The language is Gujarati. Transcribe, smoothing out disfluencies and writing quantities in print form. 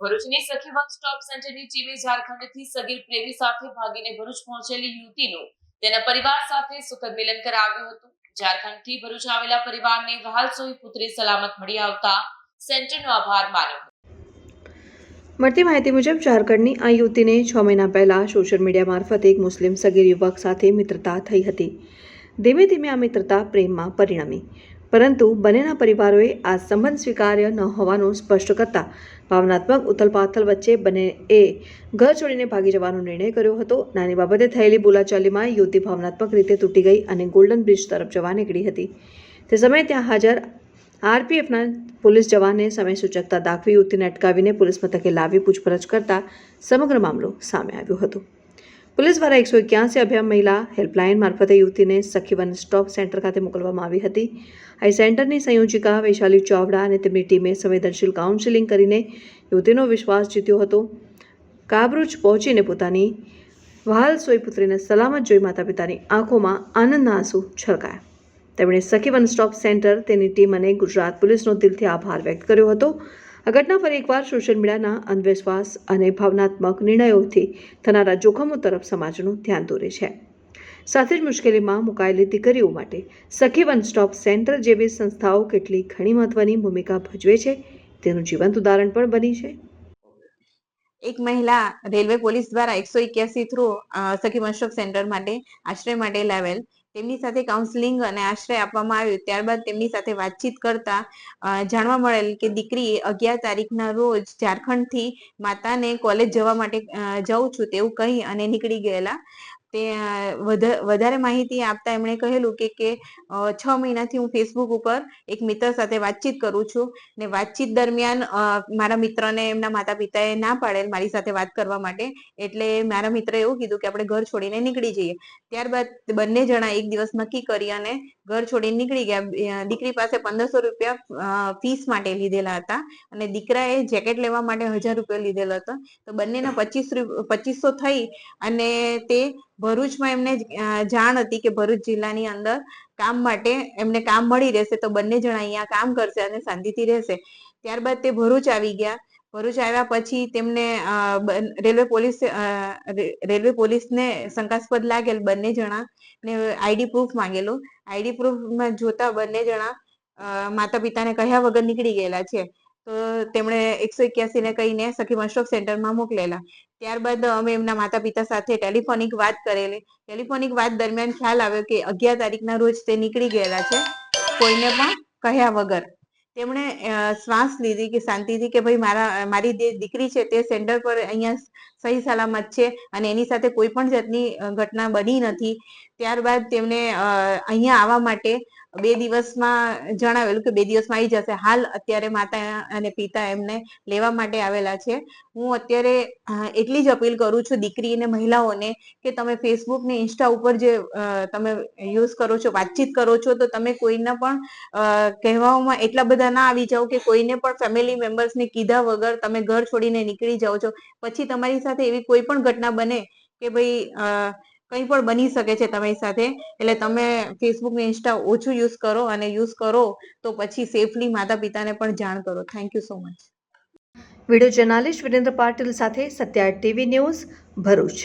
ભરૂચની સખી વન સ્ટોપ સેન્ટરની ટીમે ઝારખંડથી સગીર પ્રેમી સાથે ભાગીને ભરૂચ પહોંચેલી યુવતીનું તેના પરિવાર સાથે સુખદ મિલન કરાવ્યું હતું. ઝારખંડથી ભરૂચ આવેલા પરિવારને વહાલસોઈ પુત્રી સલામત મળી આવતા સેન્ટરનો આભાર માન્યો. મળતી માહિતી મુજબ ઝારખંડની આ યુવતીને 6 મહિના પહેલા સોશિયલ મીડિયા મારફતે એક મુસ્લિમ સગીર યુવક સાથે મિત્રતા થઈ હતી. ધીમે ધીમે આ મિત્રતા પ્રેમમાં પરિણમી, પરંતુ બંનેના પરિવારોએ આ સંબંધ સ્વીકાર્ય ન હોવાનું સ્પષ્ટ કરતા ભાવનાત્મક ઉથલપાથલ વચ્ચે બંનેએ ઘર છોડીને ભાગી જવાનો નિર્ણય કર્યો હતો. નાની બાબતે થયેલી બોલાચાલીમાં યુવતી ભાવનાત્મક રીતે તૂટી ગઈ અને ગોલ્ડન બ્રિજ તરફ જવા નીકળી હતી. તે સમયે ત્યાં હાજર આરપીએફના પોલીસ જવાને સમય સૂચકતા દાખવી યુવતીને અટકાવીને પોલીસ મથકે લાવી પૂછપરછ કરતા સમગ્ર મામલો સામે આવ્યો હતો. પોલીસ દ્વારા 181 અભિયાન મહિલા હેલ્પલાઇન મારફતે યુવતીને સખી વન સ્ટોપ સેન્ટર ખાતે મોકલવામાં આવી હતી. આ સેન્ટરની સંયોજિકા વૈશાલી ચાવડા અને તેમની ટીમે સંવેદનશીલ કાઉન્સેલિંગ કરીને યુવતીનો વિશ્વાસ જીત્યો હતો. કાબરૂચ પહોંચીને પોતાની વહાલસોઈ પુત્રીને સલામત જોઈ માતા પિતાની આંખોમાં આનંદના આંસુ છલકાયા. તેમણે સખી વન સ્ટોપ સેન્ટર, તેની ટીમ અને ગુજરાત પોલીસનો દિલથી આભાર વ્યક્ત કર્યો હતો. આ ઘટના ફરી એકવાર સોશિયલ મીડિયાના અંધવિશ્વાસ અને ભાવનાત્મક નિર્ણયોથી થનારા જોખમો તરફ સમાજનું ધ્યાન દોરે છે. સાથે જ મુશ્કેલીમાં મુકાયેલી દીકરીઓ માટે સખી વન સ્ટોપ સેન્ટર જેવી સંસ્થાઓ કેટલી ઘણી મહત્વની ભૂમિકા ભજવે છે તેનું જીવંત ઉદાહરણ પણ બની છે. એક મહિલા રેલવે પોલીસ દ્વારા 181 થ્રુ સખી વન સ્ટોપ સેન્ટર માટે આશ્રય માટે લાવેલ, તેમની સાથે કાઉન્સેલિંગ અને આશ્રય આપવામાં આવ્યું. ત્યારબાદ તેમની સાથે વાતચીત કરતા જાણવા મળેલ કે દીકરી 11 તારીખના રોજ ઝારખંડથી માતાને કોલેજ જવા માટે જાઉં છું તેવું કહી અને નીકળી ગયેલા. તે વધારે માહિતી આપતા એમણે કહેલું કે 6 મહિનાથી હું ફેસબુક ઉપર એક મિત્ર સાથે વાતચીત કરું છું ને વાતચીત દરમિયાન મારા મિત્રને એમના માતા પિતાએ ના પાડેલ મારી સાથે વાત કરવા માટે, એટલે મારા મિત્રએ એવું કીધું કે આપણે ઘર છોડીને નીકળી જઈએ. ત્યારબાદ બંને જણા એક દિવસ નક્કી કરી અને ઘર છોડીને નીકળી ગયા. દીકરી પાસે 1500 રૂપિયા ફીસ માટે લીધેલા હતા અને દીકરાએ જેકેટ લેવા માટે 1000 રૂપિયા લીધેલો હતો. તો બંનેના 2500 થઈ અને તે ભરૂચમાં એમને જાણ હતી કે ભરૂચ જિલ્લાની અંદર કામ માટે એમને કામ મળી રહેશે, તો બંને જણા અહીંયા કામ કરશે અને શાંતિથી રહેશે. ત્યારબાદ તે ભરૂચ આવી ગયા. ભરૂચ આવ્યા પછી તેમને રેલવે પોલીસને શંકાસ્પદ લાગેલ. બંને જણા ને આઈડી પ્રૂફ માંગેલું. આઈડી પ્રૂફમાં જોતા બંને જણા માતા પિતાને કહ્યા વગર નીકળી ગયેલા છે. તો તેમણે 181 ને કહીને સખી વન સ્ટોપ સેન્ટરમાં મોકલેલા. ત્યારબાદ અમે એમના માતા પિતા સાથે ટેલિફોનિક વાત કરેલી. ટેલિફોનિક વાત દરમિયાન ખ્યાલ આવ્યો કે 11 તારીખના રોજ તે નીકળી ગયેલા છે કોઈને પણ કહ્યા વગર. તેમણે શ્વાસ લીધી કે શાંતિથી કે ભાઈ મારી દીકરી છે તે સેન્ટર પર અહીંયા સહી સલામત છે અને એની સાથે કોઈ પણ જાતની ઘટના બની નથી. ત્યારબાદ તેમને અહીંયા આવવા માટે 2 દિવસમાં જણાવેલું કે 2 દિવસમાં આવી જશે. હાલ અત્યારે માતા અને પિતા એમને લેવા માટે આવેલા છે. હું અત્યારે એટલી જ અપીલ કરું છું દીકરી અને મહિલાઓને કે તમે ફેસબુક ને ઇન્સ્ટા ઉપર જે તમે યુઝ કરો છો, વાતચીત કરો છો, તો તમે કોઈના પણ કહેવામાં એટલા બધા ના આવી જાઓ કે કોઈને પણ ફેમિલી મેમ્બર્સને કીધા વગર તમે ઘર છોડીને નીકળી જાઓ છો. પછી તમારી સાથે એવી કોઈ પણ ઘટના બને કે ભાઈ કંઈ પણ બની શકે છે તમારી સાથે. એટલે તમે ફેસબુક ને ઇન્સ્ટા ઓછું યુઝ કરો અને યુઝ કરો તો પછી સેફલી માતા પિતાને પણ જાણ કરો. Thank you so much. Video journalist Virendra Patil સાથે સત્યા ટીવી ન્યૂઝ, ભરૂચ.